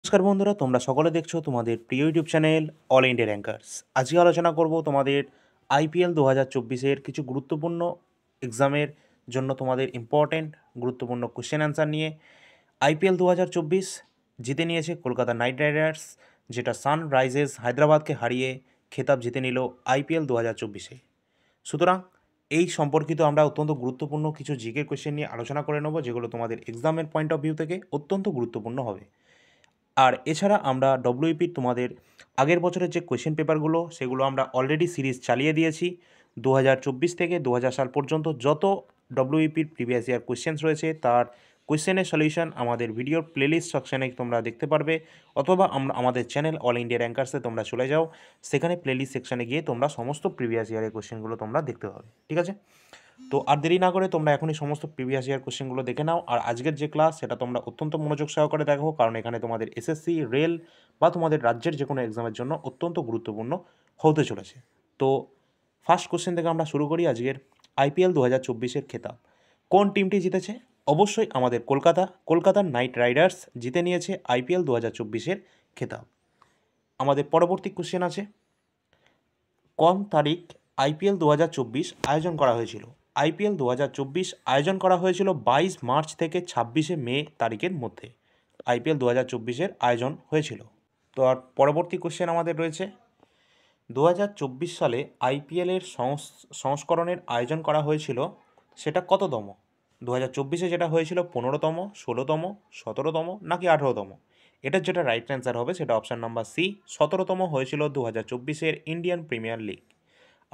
নমস্কার বন্ধুরা, তোমরা সকলে দেখছো তোমাদের প্রিয় YouTube channel all India rankers. আজকে আলোচনা করব তোমাদের আইপিএল 2024-এর কিছু গুরুত্বপূর্ণ এক্সামের জন্য তোমাদের ইম্পর্টেন্ট গুরুত্বপূর্ণ কোশ্চেন অ্যান্সার নিয়ে। আইপিএল 2024 জিতে নিয়েছে কলকাতা নাইট রাইডার্স, যেটা সানরাইজার্স হায়দ্রাবাদকে হারিয়ে খেতাব জিতে নিল আইপিএল 2024-এ। সুতরাং এই সম্পর্কিত আমরা অত্যন্ত গুরুত্বপূর্ণ কিছু জিকে কোশ্চেন নিয়ে আলোচনা করে নেব, যেগুলো তোমাদের এক্সামের পয়েন্ট অফ ভিউ থেকে অত্যন্ত গুরুত্বপূর্ণ হবে। আর এছাড়া আমরা ডব্লিউপির তোমাদের আগের বছরের যে কোয়েশ্চেন পেপারগুলো সেগুলো আমরা অলরেডি সিরিজ চালিয়ে দিয়েছি। 2024 থেকে 2000 সাল পর্যন্ত যত ডব্লিউপির প্রিভিয়াস ইয়ার কোয়েশ্চেন্স রয়েছে তার কোয়েশ্চেনের সলিউশন আমাদের ভিডিওর প্লেলিস্ট সেকশনে তোমরা দেখতে পারবে, অথবা আমাদের চ্যানেল অল ইন্ডিয়া র্যাঙ্কার্সে তোমরা চলে যাও, সেখানে প্লেলিস্ট সেকশনে গিয়ে তোমরা সমস্ত প্রিভিয়াস ইয়ারের কোয়েশ্চেনগুলো তোমরা দেখতে পাবে। ঠিক আছে, তো আর দেরি না করে তোমরা এখনই সমস্ত প্রিভিয়াস ইয়ার কোশ্চেনগুলো দেখে নাও। আর আজকের যে ক্লাস সেটা তোমরা অত্যন্ত মনোযোগ সহকারে দেখো, কারণ এখানে তোমাদের এসএসসি, রেল বা তোমাদের রাজ্যের যে কোনো এক্সামের জন্য অত্যন্ত গুরুত্বপূর্ণ হতে চলেছে। তো ফার্স্ট কোশ্চেন থেকে আমরা শুরু করি। আজকের আইপিএল 2024-এর খেতাব কোন টিমটি জিতেছে? অবশ্যই আমাদের কলকাতার নাইট রাইডার্স জিতে নিয়েছে আইপিএল 2024-এর খেতাব। আমাদের পরবর্তী কোশ্চেন আছে, কোন তারিখ আইপিএল 2024 আয়োজন করা হয়েছিল? আইপিএল 2024 আয়োজন করা হয়েছিল 22 মার্চ থেকে 26শে মে তারিখের মধ্যে আইপিএল 2024-এর আয়োজন হয়েছিল। তো আর পরবর্তী কোশ্চেন আমাদের রয়েছে, 2024 সালে আইপিএলের সংস্করণের আয়োজন করা হয়েছিল, সেটা কততম? 2024-এ যেটা হয়েছিল 15তম, 16তম, 17তম নাকি 18তম? এটার যেটা রাইট অ্যান্সার হবে সেটা অপশান নাম্বার সি, 17তম হয়েছিল 2024-এর ইন্ডিয়ান প্রিমিয়ার লিগ।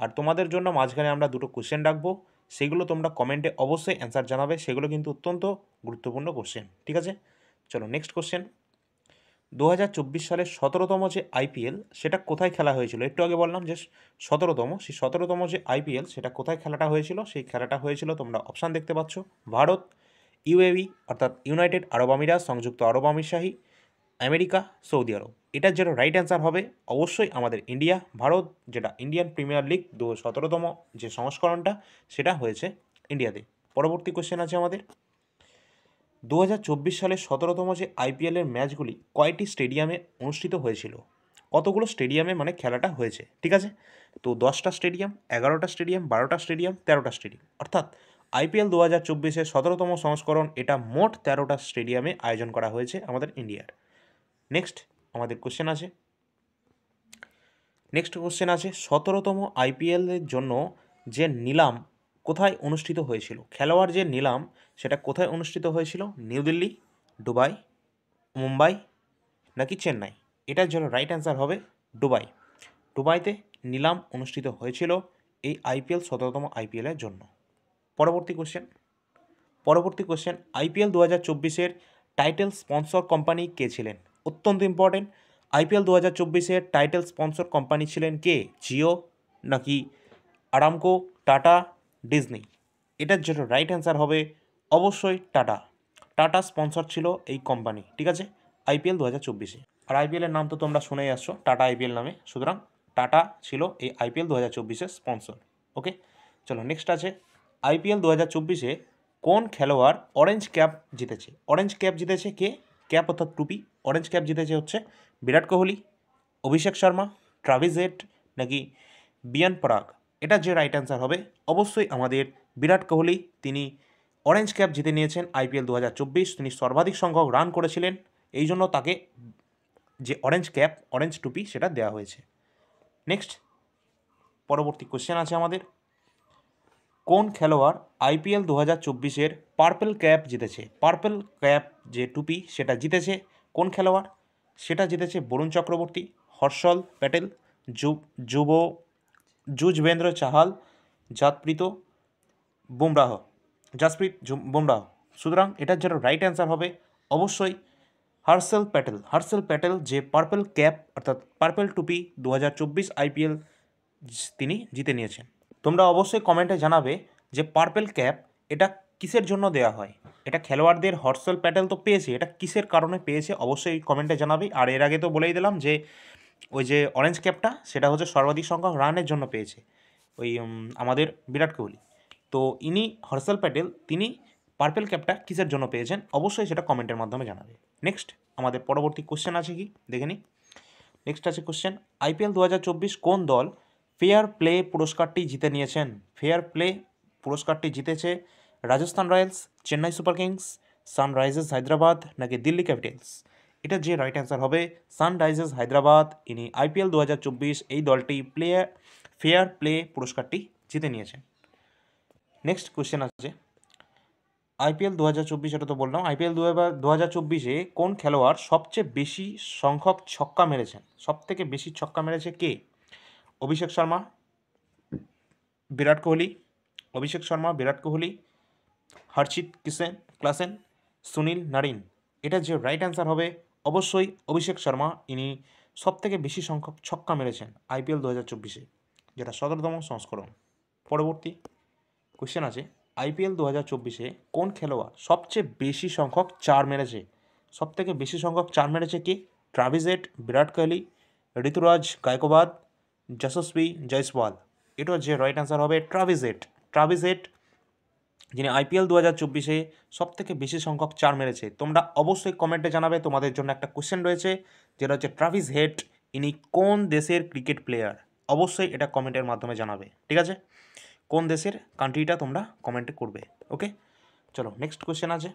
আর তোমাদের জন্য মাঝখানে আমরা দুটো কোশ্চেন রাখবো, সেগুলো তোমরা কমেন্টে অবশ্যই অ্যান্সার জানাবে, সেগুলো কিন্তু অত্যন্ত গুরুত্বপূর্ণ কোশ্চেন। ঠিক আছে, চলো নেক্সট কোশ্চেন। 2024 সালের 17তম যে আইপিএল সেটা কোথায় খেলা হয়েছিল? একটু আগে বললাম যে 17তম, সেই 17তম যে আইপিএল সেটা কোথায় খেলাটা হয়েছিল? সেই খেলাটা হয়েছিল, তোমরা অপশান দেখতে পাচ্ছ, ভারত, ইউএই অর্থাৎ ইউনাইটেড আরব আমিরাত, সংযুক্ত আরব আমিরশাহী, আমেরিকা, সৌদি আরব। এটার যেটা রাইট অ্যান্সার হবে অবশ্যই আমাদের ইন্ডিয়া। ভারত, যেটা ইন্ডিয়ান প্রিমিয়ার লিগ 17তম যে সংস্করণটা সেটা হয়েছে ইন্ডিয়াতে। পরবর্তী কোশ্চেন আছে আমাদের, 2024 সালের 17তম যে আইপিএলের ম্যাচগুলি কয়টি স্টেডিয়ামে অনুষ্ঠিত হয়েছিল? কতগুলো স্টেডিয়ামে মানে খেলাটা হয়েছে? ঠিক আছে, তো 10টা স্টেডিয়াম, 11টা স্টেডিয়াম, 12টা স্টেডিয়াম, 13টা স্টেডিয়াম, অর্থাৎ আইপিএল 2024-এর 17তম সংস্করণ এটা মোট 13টা স্টেডিয়ামে আয়োজন করা হয়েছে আমাদের ইন্ডিয়ার। নেক্সট আমাদের কোশ্চেন আছে, 17তম আইপিএলের জন্য যে নিলাম কোথায় অনুষ্ঠিত হয়েছিল? খেলোয়াড় যে নিলাম সেটা কোথায় অনুষ্ঠিত হয়েছিল? নিউ দিল্লি, দুবাই, মুম্বাই নাকি চেন্নাই? এটার জন্য রাইট অ্যান্সার হবে দুবাই। দুবাইতে নিলাম অনুষ্ঠিত হয়েছিল এই আইপিএল 17তম আইপিএলের জন্য। পরবর্তী কোশ্চেন, আইপিএল 2024-এর টাইটেল স্পন্সর কোম্পানি কে ছিলেন? অত্যন্ত ইম্পর্টেন্ট, আইপিএল 2024-এর টাইটেল স্পন্সর কোম্পানি ছিলেন কে? জিও নাকি আরামকো, টাটা, ডিজনি? এটার জন্য রাইট অ্যান্সার হবে অবশ্যই টাটা। টাটা স্পন্সর ছিল এই কোম্পানি। ঠিক আছে, আইপিএল 2024-এ। আর আইপিএলের নাম তো তোমরা শুনেই আসছো, টাটা আইপিএল নামে, সুতরাং টাটা ছিল এই আইপিএল 2024-এর স্পন্সর। ওকে, চলো নেক্সট আছে, আইপিএল 2024-এ কোন খেলোয়াড় অরেঞ্জ ক্যাপ জিতেছে? অরেঞ্জ ক্যাপ জিতেছে কে? ক্যাপ অর্থাৎ টুপি, অরেঞ্জ ক্যাপ জিতেছে হচ্ছে বিরাট কোহলি, অভিষেক শর্মা, ট্রাভিস হেড নাকি বিয়ান পরাগ? এটার যে রাইট অ্যান্সার হবে অবশ্যই আমাদের বিরাট কোহলি। তিনি অরেঞ্জ ক্যাপ জিতে নিয়েছেন আইপিএল 2024। তিনি সর্বাধিক সংখ্যক রান করেছিলেন, এই জন্য তাকে যে অরেঞ্জ ক্যাপ, অরেঞ্জ টুপি সেটা দেওয়া হয়েছে। নেক্সট পরবর্তী কোশ্চেন আছে আমাদের, কোন খেলোয়াড় আইপিএল 2024-এর পার্পল ক্যাপ জিতেছে? পার্পল ক্যাপ যে টুপি সেটা জিতেছে কোন খেলোয়াড়? সেটা জিতেছে বরুণ চক্রবর্তী, হর্ষল প্যাটেল, যুজবেন্দ্র চাহাল, জাসপ্রীত বুমরাহ। সুতরাং এটার জন্য রাইট অ্যান্সার হবে অবশ্যই হর্ষল প্যাটেল। হর্ষল প্যাটেল যে পার্পল ক্যাপ অর্থাৎ পার্পল টুপি 2024 আইপিএল তিনি জিতে নিয়েছেন। তোমরা অবশ্যই কমেন্টে জানাবে যে পার্পল ক্যাপ এটা কিসের জন্য দেওয়া হয়? এটা খেলোয়াড়দের, হর্ষল প্যাটেল তো পেয়েছে, এটা কিসের কারণে পেয়েছে অবশ্যই কমেন্টে জানাবে। আর এর আগে তো বলেই দিলাম যে ওই যে অরেঞ্জ ক্যাপটা সেটা হচ্ছে সর্বাধিক সংখ্যক রানের জন্য পেয়েছে ওই আমাদের বিরাট কোহলি। তো ইনি হর্ষল প্যাটেল তিনি পার্পল ক্যাপটা কিসের জন্য পেয়েছেন অবশ্যই সেটা কমেন্টের মাধ্যমে জানাবে। নেক্সট আমাদের পরবর্তী কোশ্চেন আছে কি দেখে নিই। নেক্সট আছে কোশ্চেন, IPL 2024 কোন দল ফেয়ার প্লে পুরস্কারটি জিতে নিয়েছেন? ফেয়ার প্লে পুরস্কারটি জিতেছে Rajasthan Royals, Chennai Super Kings, Sunrisers Hyderabad নাকি দিল্লি ক্যাপিটালস? এটা যে রাইট অ্যান্সার হবে সানরাইজার্স হায়দ্রাবাদ। ইনি IPL 2024 এই দলটি ফেয়ার প্লে পুরস্কারটি জিতে নিয়েছেন। নেক্সট কোশ্চেন আছে IPL 2024, এটা তো বললাম। IPL 2024-এ কোন খেলোয়াড় সবচেয়ে বেশি সংখ্যক ছক্কা মেরেছেন? সব থেকে বেশি ছক্কা মেরেছে কে? অভিষেক শর্মা, বিরাট কোহলি, অভিষেক শর্মা, বিরাট কোহলি, হর্ষিত ক্লাসেন, সুনীল নারিন? এটা যে রাইট অ্যান্সার হবে অবশ্যই অভিষেক শর্মা। ইনি সব থেকে বেশি সংখ্যক ছক্কা মেরেছেন IPL 2024-এ, যেটা 17তম সংস্করণ। পরবর্তী কোশ্চেন আছে IPL 2024-এ কোন খেলোয়াড় সবচেয়ে বেশি সংখ্যক চার মেরেছে? সব থেকে বেশি সংখ্যক চার মেরেছে কি? ট্রাভিস হেড, বিরাট কোহলি, ঋতুরাজ গায়কোয়াদ, যশস্বী জয়সওয়াল? এটা যে রাইট অ্যান্সার হবে ট্রাভিস হেড, যিনি IPL 2024-এ সব থেকে বেশি সংখ্যক চার মেরেছে। তোমরা অবশ্যই কমেন্টে জানাবে, তোমাদের জন্য একটা কোশ্চেন রয়েছে যেটা হচ্ছে ট্রাভিস হেড ইনি কোন দেশের ক্রিকেট প্লেয়ার? অবশ্যই এটা কমেন্টের মাধ্যমে জানাবে, ঠিক আছে? কোন দেশের কান্ট্রিটা তোমরা কমেন্টে করবে। ওকে, চলো নেক্সট কোশ্চেন আছে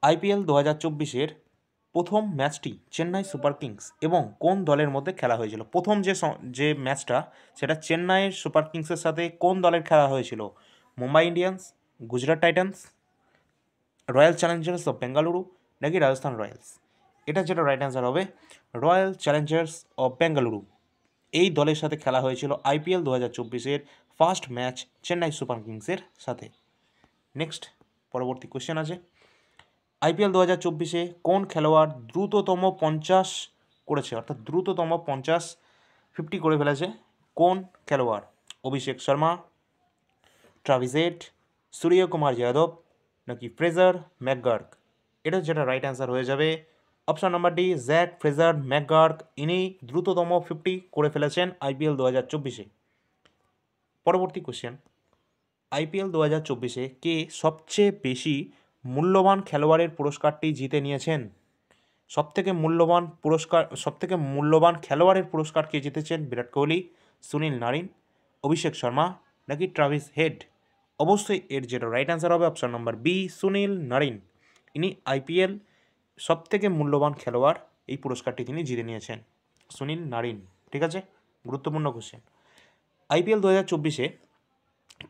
IPL 2024-এর প্রথম ম্যাচটি চেন্নাই সুপার কিংস এবং কোন দলের মধ্যে খেলা হয়েছিল? প্রথম যে ম্যাচটা সেটা চেন্নাইয়ের সুপার কিংসের সাথে কোন দলের খেলা হয়েছিল? Mumbai Indians, Gujarat titans, royal challengers of Bengaluru নাকি রাজস্থান রয়্যালস? এটা যেটা রাইট অ্যান্সার হবে রয়্যাল চ্যালেঞ্জার্স অফ বেঙ্গালুরু। এই দলের সাথে খেলা হয়েছিল IPL 2024-এর ফার্স্ট ম্যাচ চেন্নাই সুপার কিংসের সাথে। নেক্সট পরবর্তী কোশ্চেন আছে IPL 2024-এ কোন খেলোয়াড় দ্রুততম 50 করেছে, অর্থাৎ দ্রুততম 50 করে ফেলেছে? কোন খেলোয়াড়? অভিষেক শর্মা, ট্রাভিস হেড, সূর্যকুমার যাদব নাকি ফ্রেজার ম্যাকগার্ক? এটা যেটা রাইট অ্যান্সার হয়ে যাবে option number D, Jake Fraser McGurk. ইনি দ্রুততম 50 করে ফেলেছেন IPL 2024-এ। পরবর্তী কোশ্চেন IPL 2024-এ কে সবচেয়ে বেশি মূল্যবান খেলোয়াড়ের পুরস্কারটি জিতে নিয়েছেন? সবথেকে মূল্যবান খেলোয়াড়ের পুরস্কার কে জিতেছেন? বিরাট কোহলি, সুনীল নারিন, অভিষেক শর্মা নাকি ট্রাভিস হেড? অবশ্যই এর যেটা রাইট অ্যান্সার হবে option number B, Sunil Narine. ইনি IPL সবথেকে মূল্যবান খেলোয়াড় এই পুরস্কারটি তিনি জিতে নিয়েছেন, সুনীল নারিন। ঠিক আছে, গুরুত্বপূর্ণ কোশ্চেন। IPL 2024-এ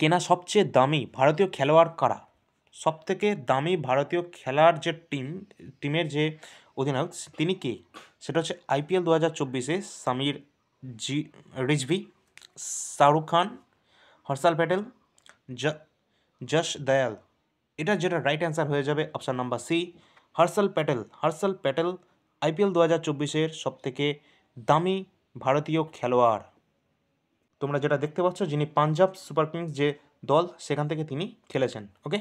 কেনা সবচেয়ে দামি ভারতীয় খেলোয়াড় কারা? সবথেকে দামি ভারতীয় খেলার যে টিমের যে অধিনায়ক তিনি কে? সেটা হচ্ছে IPL 2024-এ সামির রিজভি, শাহরুখ খান, হর্ষাল প্যাটেল, যশ দয়াল? এটা যেটা রাইট অ্যান্সার হয়ে যাবে option number C, Harshal Patel IPL 2024-এর সবথেকে দামি ভারতীয় খেলোয়াড়। তোমরা যেটা দেখতে পাচ্ছ, যিনি পাঞ্জাব সুপার কিংস যে দল সেখান থেকে তিনি খেলেছেন। ওকে,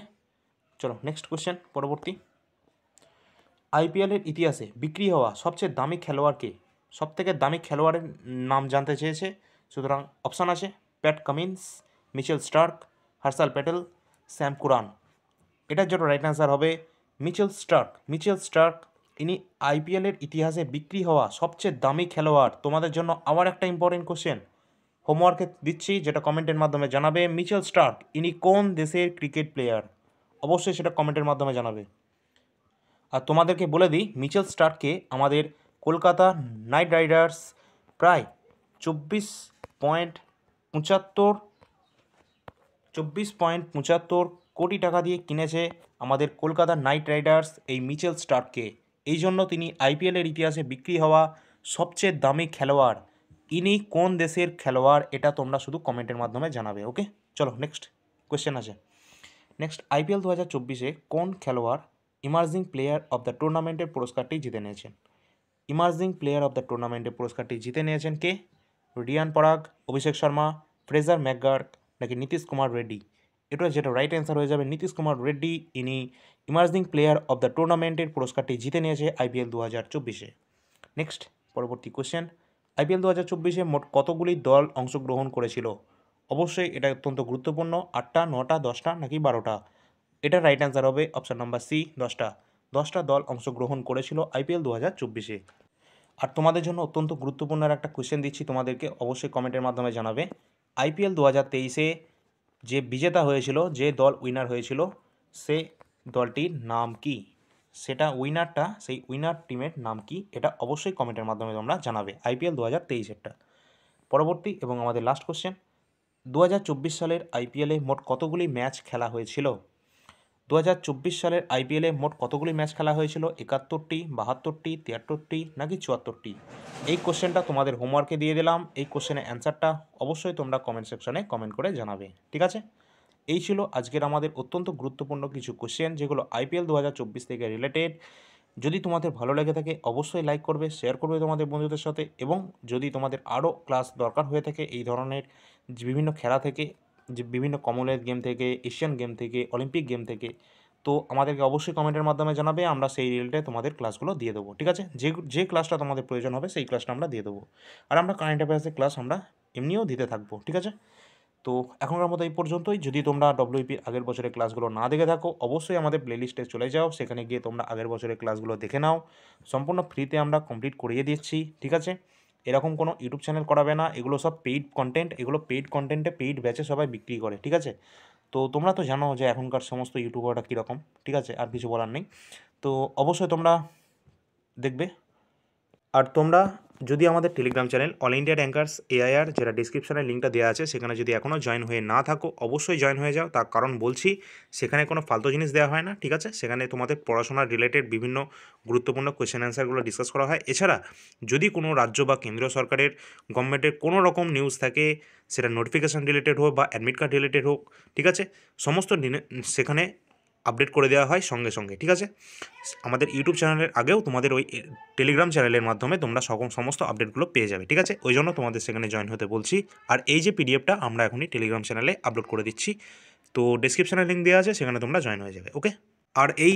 চলো নেক্সট কোশ্চেন। পরবর্তী IPL-এর ইতিহাসে বিক্রি হওয়া সবচেয়ে দামি খেলোয়াড় কে? সব থেকে দামি খেলোয়াড়ের নাম জানতে চেয়েছে, সুতরাং অপশান আছে Pat Cummins, Mitchell Starc, Harshal Patel, Sam Curran. এটার জন্য রাইট অ্যান্সার হবে মিচেল স্টার্ক। ইনি IPL-এর ইতিহাসে বিক্রি হওয়া সবচেয়ে দামি খেলোয়াড়। তোমাদের জন্য আবার একটা ইম্পর্টেন্ট কোশ্চেন হোমওয়ার্কে দিচ্ছি, যেটা কমেন্টের মাধ্যমে জানাবে। মিচেল স্টার্ক ইনি কোন দেশের ক্রিকেট প্লেয়ার? অবশ্যই সেটা কমেন্টের মাধ্যমে জানাবে। আর তোমাদেরকে বলে দিই, মিচেল স্টার্ককে আমাদের কলকাতা নাইট রাইডার্স প্রায় 24.75 কোটি টাকা দিয়ে কিনেছে আমাদের কলকাতা নাইট রাইডার্স এই মিচেল স্টার্ককে। এই জন্য তিনি IPL-এর ইতিহাসে বিক্রি হওয়া সবচেয়ে দামি খেলোয়াড়। ইনি কোন দেশের খেলোয়াড় এটা তোমরা শুধু কমেন্টের মাধ্যমে জানাবে। ওকে, চলো নেক্সট কোয়েশ্চেন আছে। নেক্সট IPL 2024-এ কোন খেলোয়াড় ইমার্জিং প্লেয়ার অফ দ্য টুর্নামেন্টের পুরস্কারটি জিতে নিয়েছেন? ইমার্জিং প্লেয়ার অফ দ্য টুর্নামেন্টের পুরস্কারটি জিতে নিয়েছেন কে? রিয়ান পরাগ, অভিষেক শর্মা, ফ্রেজার ম্যাকগার্ক নাকি নীতিশ কুমার রেড্ডি? এটা যেটা রাইট অ্যান্সার হয়ে যাবে নীতিশ কুমার রেড্ডি। ইনি ইমার্জিং প্লেয়ার অফ দ্য টুর্নামেন্টের পুরস্কারটি জিতে নিয়েছে IPL 2024-এ। নেক্সট পরবর্তী কোশ্চেন, IPL 2024-এ মোট কতগুলি দল অংশগ্রহণ করেছিল? অবশ্যই এটা অত্যন্ত গুরুত্বপূর্ণ, 8টা, 9টা, 10টা নাকি 12টা? এটা রাইট অ্যান্সার হবে অপশান নাম্বার সি, 10টা। 10টা দল অংশগ্রহণ করেছিল আইপিএল 2024-এ। আর তোমাদের জন্য অত্যন্ত গুরুত্বপূর্ণ আর একটা কোয়েশ্চেন দিচ্ছি তোমাদেরকে, অবশ্যই কমেন্টের মাধ্যমে জানাবে। আইপিএল 2023-এ যে বিজেতা হয়েছিল, যে দল উইনার হয়েছিল, সে দলটির নাম কি? সেটা উইনারটা, সেই উইনার টিমের নাম কি? এটা অবশ্যই কমেন্টের মাধ্যমে তোমরা জানাবে আইপিএল 2023-এরটা। পরবর্তী এবং আমাদের লাস্ট কোশ্চেন, 2024 সালের আইপিএলে মোট কতগুলি ম্যাচ খেলা হয়েছিল? 2024 সালের আইপিএলে মোট কতগুলি ম্যাচ খেলা হয়েছিল? 71টি, 72টি, 73টি নাকি 74টি? এই কোশ্চেনটা তোমাদের হোমওয়ার্কে দিয়ে দিলাম। এই কোশ্চেনের অ্যান্সারটা অবশ্যই তোমরা কমেন্ট সেকশনে কমেন্ট করে জানাবে, ঠিক আছে? এই ছিল আজকের আমাদের অত্যন্ত গুরুত্বপূর্ণ কিছু কোশ্চেন, যেগুলো আইপিএল 2024 থেকে রিলেটেড। যদি তোমাদের ভালো লেগে থাকে অবশ্যই লাইক করবে, শেয়ার করবে তোমাদের বন্ধুদের সাথে, এবং যদি তোমাদের আরও ক্লাস দরকার হয়ে থাকে এই ধরনের যে বিভিন্ন খেলা থেকে, যে বিভিন্ন কমনওয়েলথ গেম থেকে, এশিয়ান গেম থেকে, অলিম্পিক গেম থেকে, তো আমাদেরকে অবশ্যই কমেন্টের মাধ্যমে জানাবে। আমরা সেই রিলেটেড তোমাদের ক্লাসগুলো দিয়ে দেবো, ঠিক আছে? যে যে ক্লাসটা তোমাদের প্রয়োজন হবে সেই ক্লাসটা আমরা দিয়ে দেবো। আর আমরা কারেন্ট অ্যাফেয়ার্সের ক্লাস আমরা এমনিও দিতে থাকবো, ঠিক আছে? তো এখনকার মতো এই পর্যন্তই। যদি তোমরা ডব্লিউপির আগের বছরের ক্লাসগুলো না দেখে থাকো অবশ্যই আমাদের প্লেলিস্টে চলে যাও, সেখানে গিয়ে তোমরা আগের বছরের ক্লাসগুলো দেখে নাও। সম্পূর্ণ ফ্রিতে আমরা কমপ্লিট করিয়ে দিচ্ছি, ঠিক আছে? এরকম কোনো ইউটিউব চ্যানেল করাবে না, এগুলো সব পেইড কন্টেন্ট। এগুলো পেইড কন্টেন্টে পেইড ব্যাচে সবাই বিক্রি করে, ঠিক আছে? তো তোমরা তো জানো যে এখনকার সমস্ত ইউটিউবাররা কীরকম, ঠিক আছে? আর কিছু বলার নেই। তো অবশ্যই তোমরা দেখবে। আর তোমরা যদি আমাদের Telegram channel all India rankers AIR, যেটা ডিসক্রিপশনে লিঙ্কটা দেওয়া আছে, সেখানে যদি এখনও জয়েন হয়ে না থাকো অবশ্যই জয়েন হয়ে যাও। তার কারণ বলছি, সেখানে কোনো ফালতু জিনিস দেওয়া হয় না, ঠিক আছে? সেখানে তোমাদের পড়াশোনার রিলেটেড বিভিন্ন গুরুত্বপূর্ণ কোয়েশ্চেন অ্যান্সারগুলো ডিসকাস করা হয়। এছাড়া যদি কোনো রাজ্য বা কেন্দ্রীয় সরকারের গভর্নমেন্টের কোনো রকম নিউজ থাকে, সেটা নোটিফিকেশান রিলেটেড হোক বা অ্যাডমিট কার্ড রিলেটেড হোক, ঠিক আছে, সমস্ত সেখানে আপডেট করে দেওয়া হয় সঙ্গে সঙ্গে, ঠিক আছে? আমাদের ইউটিউব চ্যানেলের আগেও তোমাদের ওই টেলিগ্রাম চ্যানেলের মাধ্যমে তোমরা সমস্ত আপডেটগুলো পেয়ে যাবে, ঠিক আছে? ওই জন্য তোমাদের সেখানে জয়েন হতে বলছি। আর এই যে পিডিএফটা আমরা এখনই টেলিগ্রাম চ্যানেলে আপলোড করে দিচ্ছি, তো ডেসক্রিপশানে লিঙ্ক দেওয়া আছে, সেখানে তোমরা জয়েন হয়ে যাবে, ওকে? আর এই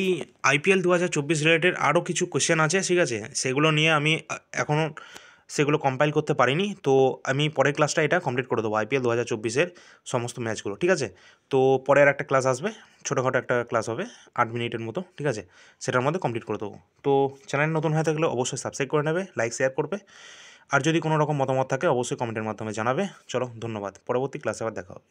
আইপিএল 2024 রিলেটেড আরও কিছু কোশ্চেন আছে, ঠিক আছে? সেগুলো নিয়ে আমি এখনও সেগুলো কম্পাইল করতে পারিনি, তো আমি পরের ক্লাসটা এটা কমপ্লিট করে দেবো আইপিএল 2024-এর সমস্ত ম্যাচগুলো, ঠিক আছে? তো পরে আর একটা ক্লাস আসবে, ছোটোখাটো একটা ক্লাস হবে 8 মিনিটের মতো, ঠিক আছে? সেটার মধ্যে কমপ্লিট করে দেবো। তো চ্যানেল নতুন হয়ে থাকলে অবশ্যই সাবস্ক্রাইব করে নেবে, লাইক শেয়ার করবে। আর যদি কোনো রকম মতামত থাকে অবশ্যই কমেন্টের মাধ্যমে জানাবে। চলো, ধন্যবাদ। পরবর্তী ক্লাসে আবার দেখা হবে।